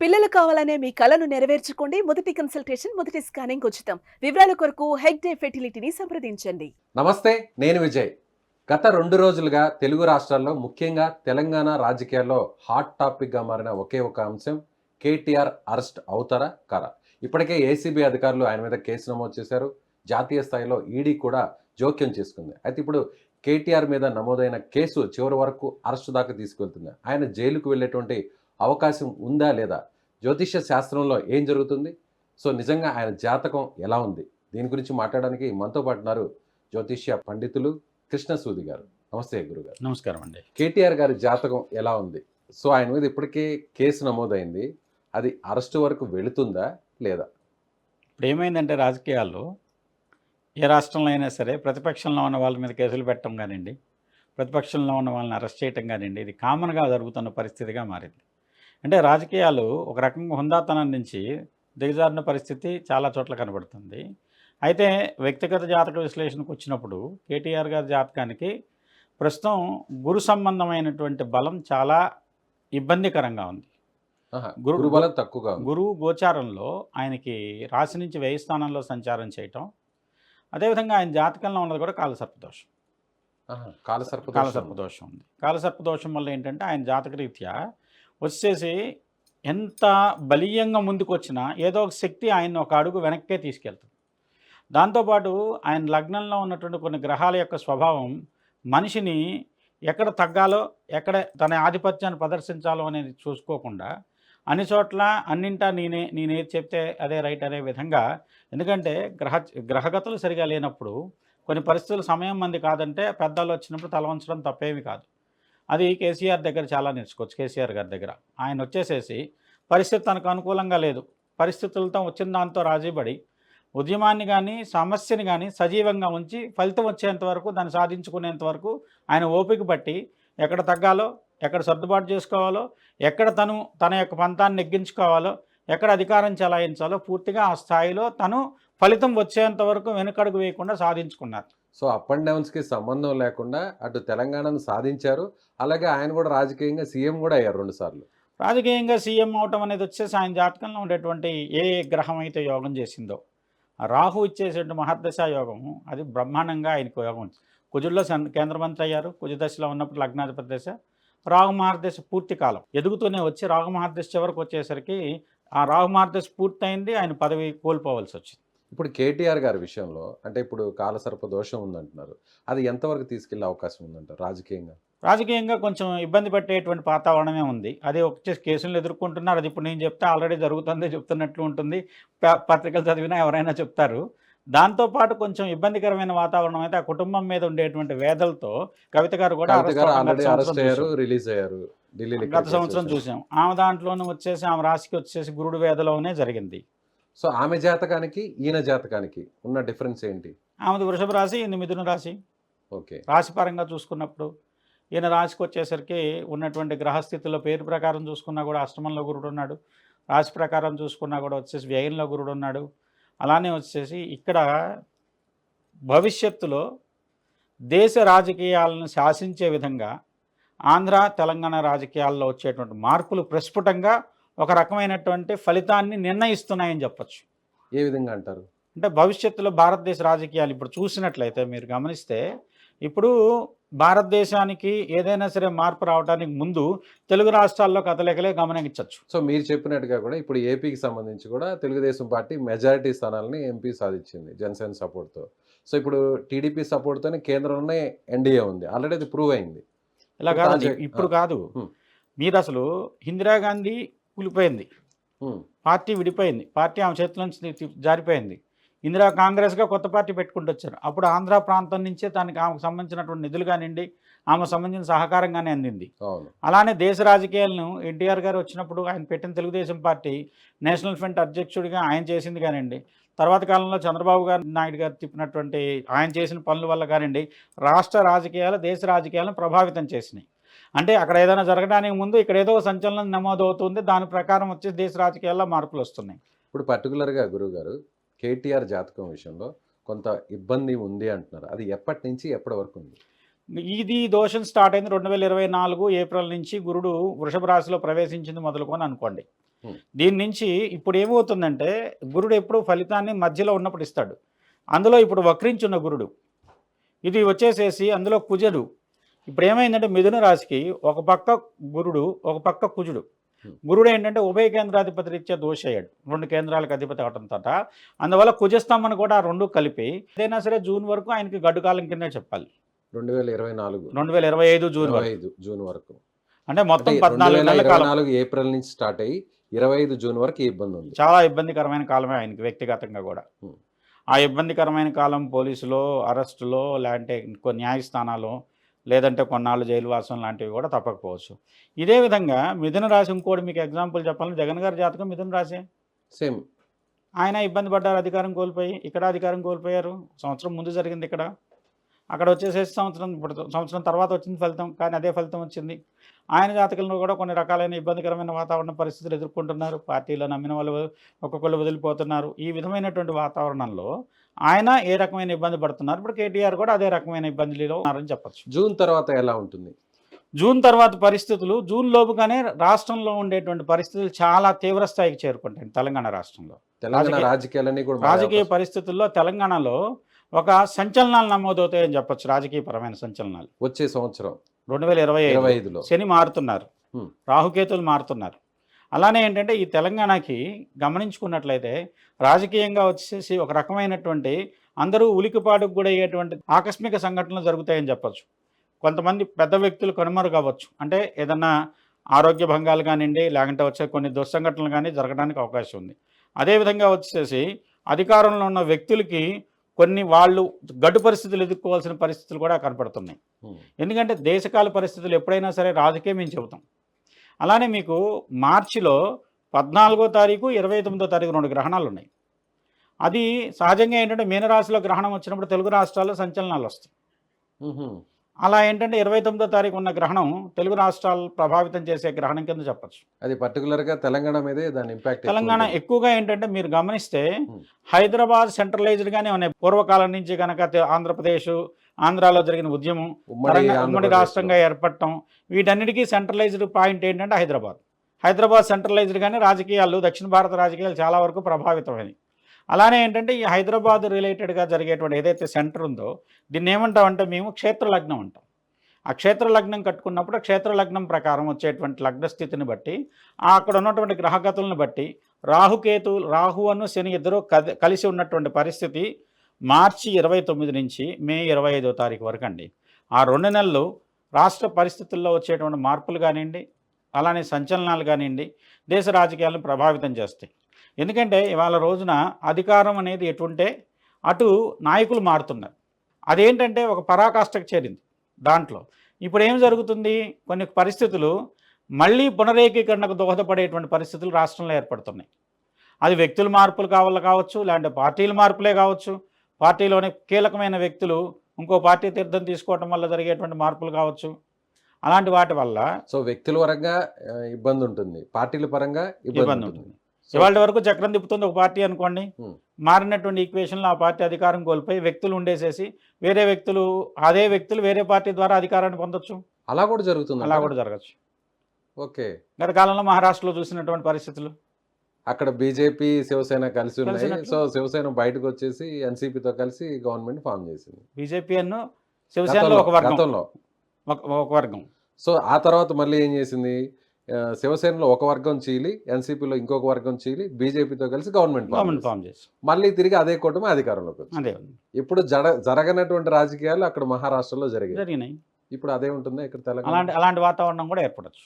పిల్లలు కావాలనే మీ కలను నెరవేర్చుకోండి. మొదటి కన్సల్టేషన్, మొదటి స్కానింగ్ ఉచితం. వివరాల కొరకు హెగ్డే ఫెర్టిలిటీని సంప్రదించండి. నమస్తే, నేను విజయ్. గత 2 రోజులుగా తెలుగు రాష్ట్రాల్లో, ముఖ్యంగా తెలంగాణ రాజకీయాల్లో హాట్ టాపిక్‌గా మారిన ఒకే ఒక అంశం కేటీఆర్ అరెస్ట్ అవుతారా? కారా? ఇప్పటికే ఏసీబీ అధికారులు ఆయన మీద కేసు నమోదు చేశారు. జాతీయ స్థాయిలో ఈడీ కూడా జోక్యం చేసుకుంది. అయితే ఇప్పుడు కేటీఆర్ మీద నమోదైన కేసు చివరి వరకు అరెస్టు దాకా తీసుకెళ్తుంది. ఆయన జైలుకు వెళ్ళేటువంటి అవకాశం ఉందా లేదా? జ్యోతిష్య శాస్త్రంలో ఏం జరుగుతుంది? సో నిజంగా ఆయన జాతకం ఎలా ఉంది? దీని గురించి మాట్లాడడానికి మనతో పాటు ఉన్నారు జ్యోతిష్య పండితులు కృష్ణసూది గారు. నమస్తే గురుగారు. నమస్కారం అండి. కేటీఆర్ గారి జాతకం ఎలా ఉంది? సో ఆయన మీద ఇప్పటికే కేసు నమోదైంది. అది అరెస్టు వరకు వెళుతుందా లేదా? ఇప్పుడు ఏమైందంటే రాజకీయాల్లో ఏ రాష్ట్రంలో అయినా సరే ప్రతిపక్షంలో ఉన్న వాళ్ళ మీద కేసులు పెట్టడం కానివ్వండి, ప్రతిపక్షంలో ఉన్న వాళ్ళని అరెస్ట్ చేయటం కానివ్వండి, ఇది కామన్గా జరుగుతున్న పరిస్థితిగా మారింది. అంటే రాజకీయాలు ఒక రకంగా హుందాతనం నుంచి దిగజారిన పరిస్థితి చాలా చోట్ల కనబడుతుంది. అయితే వ్యక్తిగత జాతక విశ్లేషణకు వచ్చినప్పుడు కేటీఆర్ గారి జాతకానికి ప్రస్తుతం గురు సంబంధమైనటువంటి బలం చాలా ఇబ్బందికరంగా ఉంది. గురుబలం తక్కువగా ఉంది. గురువు గోచారంలో ఆయనకి రాశి నుంచి వ్యయ స్థానంలో సంచారం చేయటం, అదేవిధంగా ఆయన జాతకంలో ఉన్నది కూడా కాలసర్పదోషం. కాలసర్పదోషం ఉంది. కాలసర్పదోషం వల్ల ఏంటంటే ఆయన జాతకరీత్యా వచ్చేసి ఎంత బలీయంగా ముందుకు వచ్చినా ఏదో ఒక శక్తి ఆయన ఒక అడుగు వెనక్కే తీసుకెళ్తుంది. దాంతోపాటు ఆయన లగ్నంలో ఉన్నటువంటి కొన్ని గ్రహాల యొక్క స్వభావం మనిషిని ఎక్కడ తగ్గాలో, ఎక్కడ తన ఆధిపత్యాన్ని ప్రదర్శించాలో అనేది చూసుకోకుండా అన్ని చోట్ల అన్నింటా నేనేది చెప్తే అదే రైట్ అనే విధంగా. ఎందుకంటే గ్రహగతులు సరిగా లేనప్పుడు కొన్ని పరిస్థితులు సమయం మంది కాదంటే పెద్దలు వచ్చినప్పుడు తల వంచడం తప్పేమీ కాదు. అది కేసీఆర్ దగ్గర చాలా నేర్చుకోవచ్చు. కేసీఆర్ గారి దగ్గర ఆయన వచ్చేసేసి పరిస్థితి తనకు అనుకూలంగా లేదు, పరిస్థితులతో వచ్చిన దాంతో రాజీపడి ఉద్యమాన్ని కానీ సమస్యని కానీ సజీవంగా ఉంచి ఫలితం వచ్చేంత వరకు దాన్ని సాధించుకునేంత వరకు ఆయన ఓపిక పట్టి ఎక్కడ తగ్గాలో, ఎక్కడ సర్దుబాటు చేసుకోవాలో, ఎక్కడ తన యొక్క పంతాన్ని నెగ్గించుకోవాలో, ఎక్కడ అధికారం చెలాయించాలో పూర్తిగా ఆ స్థాయిలో తను ఫలితం వచ్చేంత వరకు వెనుకడుగు వేయకుండా సాధించుకున్నారు. సో అప్ అండ్ డౌన్స్కి సంబంధం లేకుండా అటు తెలంగాణను సాధించారు. అలాగే ఆయన కూడా రాజకీయంగా సీఎం కూడా అయ్యారు 2 సార్లు. రాజకీయంగా సీఎం అవటం అనేది వచ్చేసి ఆయన జాతకంలో ఉండేటువంటి ఏ గ్రహం అయితే యోగం చేసిందో, రాహు ఇచ్చేసేటువంటి మహర్దశ యోగము అది బ్రహ్మాండంగా ఆయనకు యోగం. కుజుల్లో కేంద్ర మంత్రి అయ్యారు. కుజదశలో ఉన్నప్పుడు లగ్నాధిపతి దశ. రాహు మహర్దశ పూర్తి కాలం ఎదుగుతూనే వచ్చి రాహు మహర్దశ చివరికి వచ్చేసరికి ఆ రాహు మహర్దశ పూర్తయింది, ఆయన పదవి కోల్పోవలసి వచ్చింది. ఇప్పుడు కేటీఆర్ గారి విషయంలో అంటే ఇప్పుడు కాలసర్ప దోషం ఉందంటున్నారు. అది ఎంతవరకు తీసుకెళ్లే అవకాశం ఉందంటారు రాజకీయంగా? రాజకీయంగా కొంచెం ఇబ్బంది పెట్టేటువంటి వాతావరణమే ఉంది. అది వచ్చేసి కేసులు ఎదుర్కొంటున్నారు. అది ఇప్పుడు నేను చెప్తే ఆల్రెడీ జరుగుతుంది చెప్తున్నట్లు ఉంటుంది. పత్రికలు చదివినా ఎవరైనా చెప్తారు. దాంతోపాటు కొంచెం ఇబ్బందికరమైన వాతావరణం అయితే ఆ కుటుంబం మీద ఉండేటువంటి వేదలతో కవిత గారు కూడా రిలీజ్ అయ్యారు. గత సంవత్సరం చూసాం. ఆమె దాంట్లోనూ వచ్చేసి ఆమె రాశికి వచ్చేసి గురుడు వేదలోనే జరిగింది. సో ఆమె జాతకానికి ఈయన జాతకానికి ఉన్న డిఫరెన్స్ ఏంటి? ఆమెది వృషభ రాశి, ఈయన మిథున రాశి. ఓకే. రాశి పరంగా చూసుకున్నప్పుడు ఈయన రాశికి వచ్చేసరికి ఉన్నటువంటి గ్రహస్థితుల్లో పేరు ప్రకారం చూసుకున్నా కూడా అష్టమంలో గురుడు ఉన్నాడు. రాశి ప్రకారం చూసుకున్నా కూడా వచ్చేసి వ్యయంలో గురుడు ఉన్నాడు. అలానే వచ్చేసి ఇక్కడ భవిష్యత్తులో దేశ రాజకీయాలను శాసించే విధంగా ఆంధ్ర తెలంగాణ రాజకీయాల్లో వచ్చేటువంటి మార్పులు ప్రస్ఫుటంగా ఒక రకమైనటువంటి ఫలితాన్ని నిర్ణయిస్తున్నాయని చెప్పచ్చు. ఏ విధంగా అంటారు? అంటే భవిష్యత్తులో భారతదేశ రాజకీయాలు ఇప్పుడు చూసినట్లయితే మీరు గమనిస్తే ఇప్పుడు భారతదేశానికి ఏదైనా సరే మార్పు రావడానికి ముందు తెలుగు రాష్ట్రాల్లో కదలికలే గమనించవచ్చు. సో మీరు చెప్పినట్టుగా కూడా ఇప్పుడు ఏపీకి సంబంధించి కూడా తెలుగుదేశం పార్టీ మెజారిటీ స్థానాలని ఎంపీ సాధించింది జనసేన సపోర్ట్తో. సో ఇప్పుడు టీడీపీ సపోర్ట్తోనే కేంద్రంలోనే ఎన్డీఏ ఉంది. ఆల్రెడీ అది ప్రూవ్ అయింది. ఇలా కాదు, ఇప్పుడు కాదు. మీరు అసలు ఇందిరాగాంధీ కూలిపోయింది, పార్టీ విడిపోయింది, పార్టీ ఆమె చేతుల నుంచి జారిపోయింది. ఇందిరా కాంగ్రెస్గా కొత్త పార్టీ పెట్టుకుంటూ వచ్చారు. అప్పుడు ఆంధ్ర ప్రాంతం నుంచే తనకి ఆమెకు సంబంధించినటువంటి నిధులు కానివ్వండి, ఆమెకు సంబంధించిన సహకారంగానే అందింది. అలానే దేశ రాజకీయాలను ఎన్టీఆర్ గారు వచ్చినప్పుడు ఆయన పెట్టిన తెలుగుదేశం పార్టీ నేషనల్ ఫ్రంట్ అధ్యక్షుడిగా ఆయన చేసింది కానివ్వండి, తర్వాత కాలంలో చంద్రబాబు నాయుడు గారు తిప్పినటువంటి ఆయన చేసిన పనుల వల్ల కానివ్వండి రాష్ట్ర రాజకీయాలు దేశ రాజకీయాలను ప్రభావితం చేసినాయి. అంటే అక్కడ ఏదైనా జరగడానికి ముందు ఇక్కడ ఏదో సంచలనం నమోదవుతుంది, దాని ప్రకారం వచ్చి దేశ రాజకీయాల్లో మార్పులు వస్తున్నాయి. ఇప్పుడు పర్టికులర్గా గురువు గారు కేటీఆర్ జాతకం విషయంలో కొంత ఇబ్బంది ఉంది అంటున్నారు. అది ఎప్పటి నుంచి ఎప్పటి వరకు ఉంది? ఇది దోషం స్టార్ట్ అయింది 2024 ఏప్రిల్ నుంచి. గురుడు వృషభ రాశిలో ప్రవేశించింది మొదలుకొని అనుకోండి. దీని నుంచి ఇప్పుడు ఏమవుతుందంటే గురుడు ఎప్పుడు ఫలితాన్ని మధ్యలో ఉన్నప్పుడు ఇస్తాడు. అందులో ఇప్పుడు వక్రించున్న గురుడు, ఇది వచ్చేసేసి అందులో కుజుడు. ఇప్పుడు ఏమైందంటే మిథున రాశికి ఒక పక్క గురుడు, ఒక పక్క కుజుడు. గురుడు ఏంటంటే ఉభయ కేంద్రాధిపతి రీత్యా దోషయ్యాడు, 2 కేంద్రాలకు అధిపతి అవడంతో. అందువల్ల కుజస్తంభన కూడా 2 కలిపి ఏదైనా సరే జూన్ వరకు ఆయనకి గడ్డు కాలం కిందే చెప్పాలి. 2025 జూన్ వరకు, అంటే మొత్తం 14 నెలల కాలం. 2024 ఏప్రిల్ నుంచి స్టార్ట్ అయ్యి 25 జూన్ వరకు ఈ ఇబ్బంది ఉంది. చాలా ఇబ్బందికరమైన కాలమే ఆయనకి వ్యక్తిగతంగా కూడా. ఆ ఇబ్బందికరమైన కాలం పోలీసులో, అరెస్టులో, లేదంటే కొన్ని న్యాయస్థానాలు, లేదంటే కొన్నాళ్ళు జైలువాసం లాంటివి కూడా తప్పకపోవచ్చు. ఇదే విధంగా మిథున రాశి, ఇంకోటి మీకు ఎగ్జాంపుల్ చెప్పాలంటే జగన్ గారి జాతకం మిథున రాశి. సేమ్ ఆయన ఇబ్బంది పడ్డారు, అధికారం కోల్పోయి. ఇక్కడ అధికారం కోల్పోయారు, సంవత్సరం ముందు జరిగింది ఇక్కడ. అక్కడ వచ్చేసేసి సంవత్సరం తర్వాత వచ్చింది ఫలితం, కానీ అదే ఫలితం వచ్చింది. ఆయన జాతకంలో కూడా కొన్ని రకాలైన ఇబ్బందికరమైన వాతావరణ పరిస్థితులు ఎదుర్కొంటున్నారు. పార్టీలో నమ్మిన వాళ్ళు ఒక్కొక్కళ్ళు వదిలిపోతున్నారు. ఈ విధమైనటువంటి వాతావరణంలో ఆయన ఏ రకమైన ఇబ్బంది పడుతున్నారు. ఇప్పుడు కేటీఆర్ కూడా అదే రకమైన ఇబ్బందులలో ఉన్నారని చెప్పచ్చు. జూన్ తర్వాత ఎలా ఉంటుంది? జూన్ తర్వాత పరిస్థితులు, జూన్ లోపుగానే రాష్ట్రంలో ఉండేటువంటి పరిస్థితులు చాలా తీవ్ర స్థాయికి చేరుకుంటాయి. తెలంగాణ రాష్ట్రంలో రాజకీయ పరిస్థితుల్లో తెలంగాణలో ఒక సంచలనాలు నమోదవుతాయని చెప్పొచ్చు. రాజకీయపరమైన సంచలనాలు వచ్చే సంవత్సరం 2025లో శని మారుతున్నారు, రాహుకేతులు మారుతున్నారు. అలానే ఏంటంటే ఈ తెలంగాణకి గమనించుకున్నట్లయితే రాజకీయంగా వచ్చేసి ఒక రకమైనటువంటి అందరూ ఉలికిపాటుకు కూడా అయ్యేటువంటి ఆకస్మిక సంఘటనలు జరుగుతాయని చెప్పచ్చు. కొంతమంది పెద్ద వ్యక్తులు కనుమరుగవచ్చు, అంటే ఏదన్నా ఆరోగ్య భంగాలు కానివ్వండి, లేకుంటే వచ్చే కొన్ని దుస్సంఘటనలు కానీ జరగడానికి అవకాశం ఉంది. అదేవిధంగా వచ్చేసి అధికారంలో ఉన్న వ్యక్తులకి కొన్ని వాళ్ళు గడ్డు పరిస్థితులు ఎదుర్కోవాల్సిన పరిస్థితులు కూడా కనపడుతున్నాయి. ఎందుకంటే దేశకాల పరిస్థితులు ఎప్పుడైనా సరే రాజకీయం మేము చెబుతాం. అలానే మీకు మార్చిలో 14వ తారీఖు 29వ తారీఖు 2 గ్రహణాలు ఉన్నాయి. అది సహజంగా ఏంటంటే మీనరాశిలో గ్రహణం వచ్చినప్పుడు తెలుగు రాష్ట్రాల్లో సంచలనాలు వస్తాయి. అలా ఏంటంటే 29వ తారీఖు ఉన్న గ్రహణం తెలుగు రాష్ట్రాలు ప్రభావితం చేసే గ్రహణం కింద చెప్పచ్చు. అది పర్టికులర్గా తెలంగాణ మీదే దాని ఇంపాక్ట్. తెలంగాణ ఎక్కువగా ఏంటంటే మీరు గమనిస్తే హైదరాబాద్ సెంట్రలైజ్డ్గానే ఉన్నాయి. పూర్వకాలం నుంచి కనుక ఆంధ్రప్రదేశ్, ఆంధ్రాలో జరిగిన ఉద్యమం, ఉమ్మడి రాష్ట్రంగా ఏర్పడటం, వీటన్నిటికీ సెంట్రలైజ్డ్ పాయింట్ ఏంటంటే హైదరాబాద్ సెంట్రలైజ్డ్గానే రాజకీయాలు, దక్షిణ భారత రాజకీయాలు చాలా వరకు ప్రభావితమైనవి. అలానే ఏంటంటే ఈ హైదరాబాద్ రిలేటెడ్గా జరిగేటువంటి ఏదైతే సెంటర్ ఉందో దీన్ని ఏమంటామంటే మేము క్షేత్రలగ్నం అంటాం. ఆ క్షేత్రలగ్నం కట్టుకున్నప్పుడు క్షేత్రలగ్నం ప్రకారం వచ్చేటువంటి లగ్న స్థితిని బట్టి, అక్కడ ఉన్నటువంటి గ్రహగతులను బట్టి రాహువును శని ఇద్దరు కలిసి ఉన్నటువంటి పరిస్థితి మార్చి 29 నుంచి మే 25వ తారీఖు వరకు అండి. ఆ 2 నెలలు రాష్ట్ర పరిస్థితుల్లో వచ్చేటువంటి మార్పులు కానివ్వండి, అలానే సంచలనాలు కానివ్వండి, దేశ రాజకీయాలను ప్రభావితం చేస్తాయి. ఎందుకంటే ఇవాళ రోజున అధికారం అనేది ఎటుంటే అటు నాయకులు మారుతున్నారు. అదేంటంటే ఒక పరాకాష్ఠకు చేరింది. దాంట్లో ఇప్పుడు ఏం జరుగుతుంది, కొన్ని పరిస్థితులు మళ్ళీ పునరేకీకరణకు దోహదపడేటువంటి పరిస్థితులు రాష్ట్రంలో ఏర్పడుతున్నాయి. అది వ్యక్తుల మార్పులు కావచ్చు, లేదంటే పార్టీల మార్పులే కావచ్చు, పార్టీలోని కీలకమైన వ్యక్తులు ఇంకో పార్టీ తీర్థం తీసుకోవడం వల్ల జరిగేటువంటి మార్పులు కావచ్చు. అలాంటి వాటి వల్ల వ్యక్తుల పరంగా ఇబ్బంది ఉంటుంది, పార్టీల పరంగా ఇబ్బంది ఉంటుంది. ఇవాళ వరకు చక్రం తిప్పుతుంది ఒక పార్టీ అనుకోండి, మారినటువంటి ఈక్వేషన్లో ఆ పార్టీ అధికారం కోల్పోయి వ్యక్తులు ఉండేసేసి అదే వ్యక్తులు వేరే పార్టీ ద్వారా అధికారాన్ని పొందొచ్చు. అలా కూడా జరుగుతుంది, అలా కూడా జరగచ్చు. ఓకే, గత కాలంలో మహారాష్ట్రలో చూసినటువంటి పరిస్థితులు. అక్కడ బీజేపీ శివసేన కలిసి ఉన్నాయి. సో శివసేన బయటకు వచ్చేసి ఎన్సీపీతో కలిసి గవర్నమెంట్ ఫామ్ చేసింది. బీజేపీ అನ್ನು శివసేనలో ఒక వర్గం. సో ఆ తర్వాత మళ్ళీ ఏం చేసింది, శివసేనలో ఒక వర్గం చీలి, ఎన్సీపీలో ఇంకొక వర్గం చీలి, బీజేపీతో కలిసి గవర్నమెంట్ ఫామ్ చేసి మళ్ళీ తిరిగి అదే కూటమి అధికారంలోకి వచ్చింది. ఇప్పుడు జరగనటువంటి రాజకీయాలు అక్కడ మహారాష్ట్రలో జరిగినాయి. ఇప్పుడు అదే ఉంటుంది ఇక్కడ తెలంగాణ. అలాంటి వాతావరణం కూడా ఏర్పడచ్చు.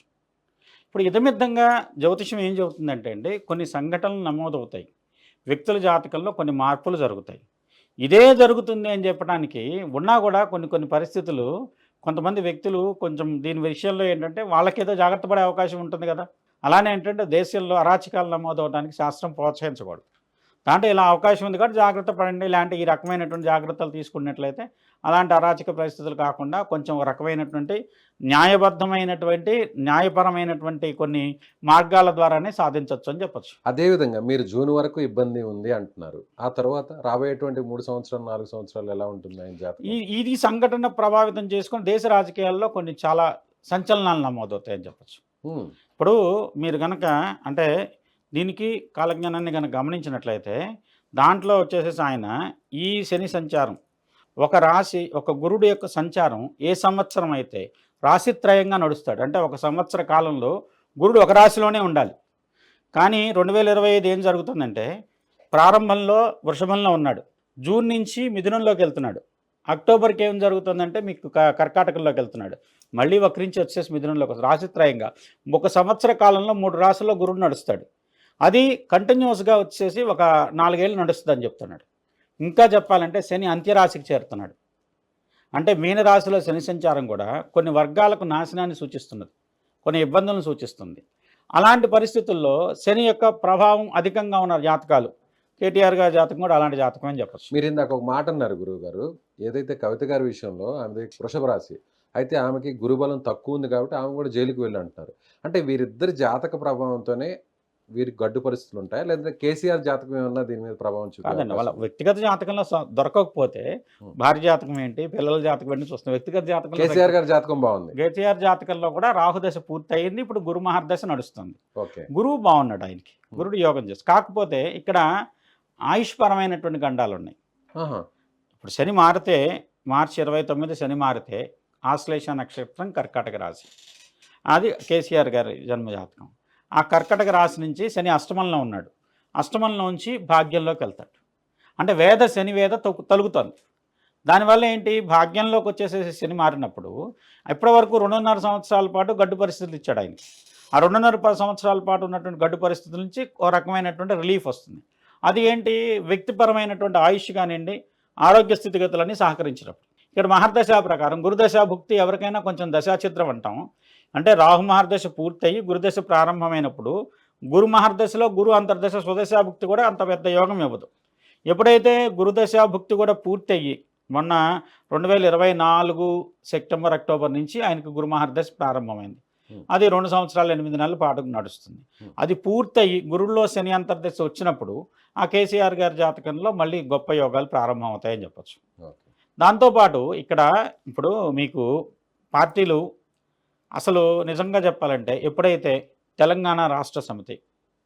ఇప్పుడు ఇదమిద్దంగా జ్యోతిషం ఏం చెబుతుందంటే అండి, కొన్ని సంఘటనలు నమోదవుతాయి, వ్యక్తుల జాతకంలో కొన్ని మార్పులు జరుగుతాయి. ఇదే జరుగుతుంది అని చెప్పడానికి ఉన్నా కూడా కొన్ని పరిస్థితులు, కొంతమంది వ్యక్తులు కొంచెం దీని విషయంలో ఏంటంటే వాళ్ళకేదో జాగ్రత్త పడే అవకాశం ఉంటుంది కదా. అలానే ఏంటంటే దేశంలో అరాచకాలు నమోదవడానికి శాస్త్రం ప్రోత్సహించకూడదు. దాంట్లో ఇలా అవకాశం ఉంది కాబట్టి జాగ్రత్త పడండి, ఇలాంటి ఈ రకమైనటువంటి జాగ్రత్తలు తీసుకున్నట్లయితే అలాంటి అరాచక పరిస్థితులు కాకుండా కొంచెం రకమైనటువంటి న్యాయపరమైనటువంటి కొన్ని మార్గాల ద్వారానే సాధించవచ్చు అని చెప్పచ్చు. అదేవిధంగా మీరు జూన్ వరకు ఇబ్బంది ఉంది అంటున్నారు, ఆ తర్వాత రాబోయేటువంటి 3 సంవత్సరాలు 4 సంవత్సరాలు ఎలా ఉంటుంది? ఇది సంఘటన ప్రభావితం చేసుకొని దేశ రాజకీయాల్లో కొన్ని చాలా సంచలనాలు నమోదవుతాయని చెప్పచ్చు. ఇప్పుడు మీరు కనుక అంటే దీనికి కాలజ్ఞానాన్ని కనుక గమనించినట్లయితే దాంట్లో వచ్చేసేసి ఆయన ఈ శని సంచారం ఒక రాశి ఒక గురుడు యొక్క సంచారం ఏ సంవత్సరం అయితే రాశిత్రయంగా నడుస్తాడు, అంటే ఒక సంవత్సర కాలంలో గురుడు ఒక రాశిలోనే ఉండాలి. కానీ 2025 ఏం జరుగుతుందంటే ప్రారంభంలో వృషభంలో ఉన్నాడు, జూన్ నుంచి మిథునంలోకి వెళ్తున్నాడు, అక్టోబర్కి ఏం జరుగుతుందంటే మీకు కర్కాటకంలోకి వెళ్తున్నాడు, మళ్ళీ వక్రించి వచ్చేసి మిథునంలోకి వస్తుంది. రాశిత్రయంగా ఒక సంవత్సర కాలంలో 3 రాశుల్లో గురుడు నడుస్తాడు. అది కంటిన్యూస్గా వచ్చేసి ఒక 4 ఏళ్ళు నడుస్తుంది అని చెప్తున్నాడు. ఇంకా చెప్పాలంటే శని అంత్యరాశికి చేరుతున్నాడు. అంటే మీనరాశిలో శని సంచారం కూడా కొన్ని వర్గాలకు నాశనాన్ని సూచిస్తున్నది, కొన్ని ఇబ్బందులను సూచిస్తుంది. అలాంటి పరిస్థితుల్లో శని యొక్క ప్రభావం అధికంగా ఉన్న జాతకాలు, కేటీఆర్ గారి జాతకం కూడా అలాంటి జాతకం అని చెప్పచ్చు. మీరు ఇందాక ఒక మాట అన్నారు గురువు గారు, ఏదైతే కవిత గారి విషయంలో ఆమెది వృషభ రాశి అయితే ఆమెకి గురుబలం తక్కువ ఉంది కాబట్టి ఆమె కూడా జైలుకి వెళ్ళి అంటున్నారు. అంటే వీరిద్దరి జాతక ప్రభావంతోనే వీరికి గడ్డు పరిస్థితులు ఉంటాయి, లేదంటే కేసీఆర్ జాతకం ఏమన్నా దీని మీద ప్రభావం కాదండి, వాళ్ళ చూపి వ్యక్తిగత జాతకంలో దొరకకపోతే భార్య జాతకం ఏంటి, పిల్లల జాతకం ఏంటి చూస్తాం. వ్యక్తిగత జాతకంలో కేసీఆర్ గారి జాతకం బాగుంది. కేటీఆర్ జాతకంలో కూడా రాహుదశ పూర్తయింది, ఇప్పుడు గురు మహర్దశ నడుస్తుంది. ఓకే. గురువు బాగున్నాడు, ఆయనకి గురుడు యోగం చేసి. కాకపోతే ఇక్కడ ఆయుష్పరమైనటువంటి గండాలు ఉన్నాయి. ఆహా. ఇప్పుడు శని మారితే మార్చి 29 శని మారితే ఆశ్లేష నక్షత్రం కర్కాటక రాశి, అది కేసీఆర్ గారి జన్మజాతకం. ఆ కర్కాటక రాశి నుంచి శని అష్టమంలో ఉన్నాడు, అష్టమంలోంచి భాగ్యంలోకి వెళ్తాడు. అంటే వేద శని వేద తొలుగుతుంది. దానివల్ల ఏంటి, భాగ్యంలోకి వచ్చేసేసి శని మారినప్పుడు ఇప్పటి వరకు 2.5 సంవత్సరాల పాటు గడ్డు పరిస్థితులు ఇచ్చాడు ఆయనకి. ఆ 2.5 సంవత్సరాల పాటు ఉన్నటువంటి గడ్డు పరిస్థితుల నుంచి ఓ రకమైనటువంటి రిలీఫ్ వస్తుంది. అది ఏంటి, వ్యక్తిపరమైనటువంటి ఆయుష్ కానివ్వండి, ఆరోగ్య స్థితిగతులన్నీ సహకరించినప్పుడు. ఇక్కడ మహర్దశ ప్రకారం గురుదశ భుక్తి ఎవరికైనా కొంచెం దశాచిత్రం అంటాం. అంటే రాహు మహర్దశ పూర్తయి గురుదశ ప్రారంభమైనప్పుడు గురు మహర్దశలో గురు అంతర్దశ స్వదశాభుక్తి కూడా అంత పెద్ద యోగం ఇవ్వదు. ఎప్పుడైతే గురుదశాభుక్తి కూడా పూర్తయ్యి మొన్న 2024 సెప్టెంబర్ అక్టోబర్ నుంచి ఆయనకు గురు మహర్దశ ప్రారంభమైంది. అది 2 సంవత్సరాలు 8 నెలల పాటు నడుస్తుంది. అది పూర్తయి గురుల్లో శని అంతర్దశ వచ్చినప్పుడు ఆ కేసీఆర్ గారి జాతకంలో మళ్ళీ గొప్ప యోగాలు ప్రారంభం అవుతాయని చెప్పచ్చు. దాంతోపాటు ఇక్కడ ఇప్పుడు మీకు పార్టీలు అసలు నిజంగా చెప్పాలంటే ఎప్పుడైతే తెలంగాణ రాష్ట్ర సమితి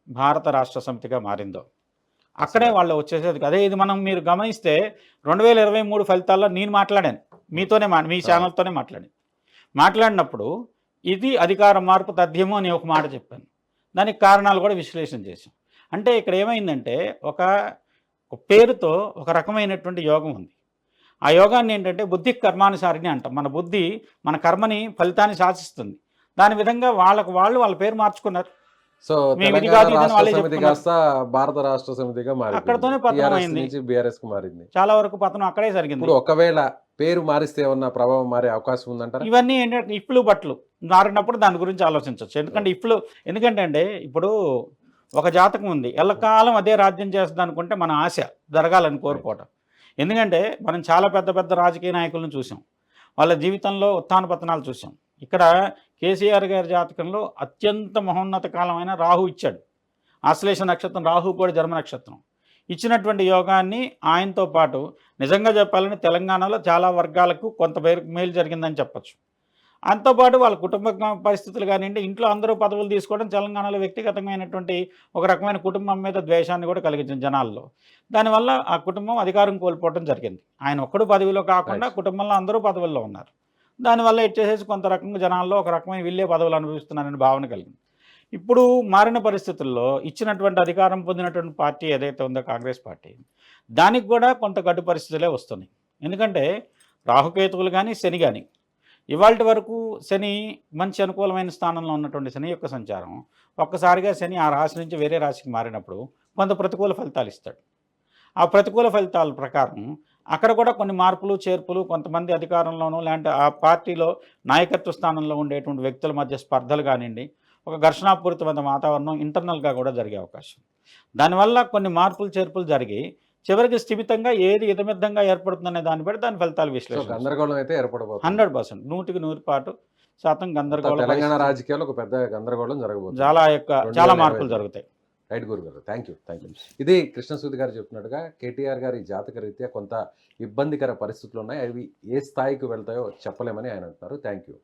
భారత రాష్ట్ర సమితిగా మారిందో అక్కడే వాళ్ళు వచ్చేసేది. అదే ఇది మీరు గమనిస్తే 2023 ఫలితాల్లో నేను మాట్లాడాను మీతోనే, మీ ఛానల్తోనే మాట్లాడినప్పుడు ఇది అధికార మార్పు తథ్యము అని ఒక మాట చెప్పాను. దానికి కారణాలు కూడా విశ్లేషణ చేశాం. అంటే ఇక్కడ ఏమైందంటే ఒక పేరుతో ఒక రకమైనటువంటి యోగం ఉంది. ఆ యోగాన్ని ఏంటంటే బుద్ధి కర్మానుసారిని అంటాం. మన బుద్ధి మన కర్మని ఫలితాన్ని శాసిస్తుంది. దాని విధంగా వాళ్ళ పేరు మార్చుకున్నారు. సో భారత రాష్ట్ర సమితిగా అక్కడతోనే పతనం అయింది, బీఆర్ఎస్ కు మారింది. చాలా వరకు పతనం అక్కడే జరిగింది. ఒకవేళ పేరు మారిస్తే ఏమన్నా ప్రభావం మారే అవకాశం ఉందంటారా? ఇవన్నీ ఏంటంటే ఇప్పులు బట్టలు మారినప్పుడు దాని గురించి ఆలోచించవచ్చు. ఎందుకంటే అంటే ఇప్పుడు ఒక జాతకం ఉంది, ఎల్లకాలం అదే రాజ్యం చేస్తుంది అనుకుంటే మన ఆశ జరగాలని కోరుకోవటం. ఎందుకంటే మనం చాలా పెద్ద పెద్ద రాజకీయ నాయకులను చూసాం, వాళ్ళ జీవితంలో ఉత్థాన పతనాలు చూసాం. ఇక్కడ కేసీఆర్ గారి జాతకంలో అత్యంత మహోన్నత కాలమైన రాహు ఇచ్చాడు. ఆశ్లేష నక్షత్రం రాహు కూడా జన్మ నక్షత్రం ఇచ్చినటువంటి యోగాన్ని ఆయనతో పాటు నిజంగా చెప్పాలంటే తెలంగాణలో చాలా వర్గాలకు కొంత మేలు జరిగిందని చెప్పచ్చు. అంతోపాటు వాళ్ళ కుటుంబ పరిస్థితులు కానివ్వండి, ఇంట్లో అందరూ పదవులు తీసుకోవడం తెలంగాణలో వ్యక్తిగతమైనటువంటి ఒక రకమైన కుటుంబం మీద ద్వేషాన్ని కూడా కలిగించింది జనాల్లో. దానివల్ల ఆ కుటుంబం అధికారం కోల్పోవడం జరిగింది. ఆయన ఒక్కడు పదవిలో కాకుండా కుటుంబంలో అందరూ పదవుల్లో ఉన్నారు. దానివల్ల ఇచ్చేసేసి కొంత రకంగా జనాల్లో ఒక రకమైన వీళ్ళే పదవులు అనుభవిస్తున్నారనే భావన కలిగింది. ఇప్పుడు మారిన పరిస్థితుల్లో ఇచ్చినటువంటి అధికారం పొందినటువంటి పార్టీ ఏదైతే ఉందో కాంగ్రెస్ పార్టీ, దానికి కూడా కొంత గడ్డు పరిస్థితులే వస్తున్నాయి. ఎందుకంటే రాహుకేతువులు కానీ శని కానీ ఇవాళ వరకు శని మంచి అనుకూలమైన స్థానంలో ఉన్నటువంటి శని యొక్క సంచారం ఒక్కసారిగా శని ఆ రాశి నుంచి వేరే రాశికి మారినప్పుడు కొంత ప్రతికూల ఫలితాలు ఇస్తాడు. ఆ ప్రతికూల ఫలితాల ప్రకారం అక్కడ కూడా కొన్ని మార్పులు చేర్పులు, కొంతమంది అధికారంలోనూ లేదంటే ఆ పార్టీలో నాయకత్వ స్థానంలో ఉండేటువంటి వ్యక్తుల మధ్య స్పర్ధలు కానివ్వండి, ఒక ఘర్షణాపూరితమైన వాతావరణం ఇంటర్నల్గా కూడా జరిగే అవకాశం. దానివల్ల కొన్ని మార్పులు చేర్పులు జరిగి చివరికి స్థిమితంగా ఏది ఇతమిద్దంగా ఏర్పడుతుందనే దాన్ని బట్టి దాని ఫలితాలు విశ్లేషణ గందరగోళం అయితే ఏర్పడబోతుంది. 100%, 100% గందరగోళం. తెలంగాణ రాజకీయాల్లో ఒక పెద్ద గందరగోళం జరగబోతుంది. చాలా మార్పులు జరుగుతాయి. రైట్ గురుగారు, థ్యాంక్ యూ. ఇది కృష్ణసూది గారు చెప్పినట్టుగా కేటీఆర్ గారి జాతక రీత్యా కొంత ఇబ్బందికర పరిస్థితులు ఉన్నాయి, అవి ఏ స్థాయికి వెళ్తాయో చెప్పలేమని ఆయన అంటున్నారు. Thank you.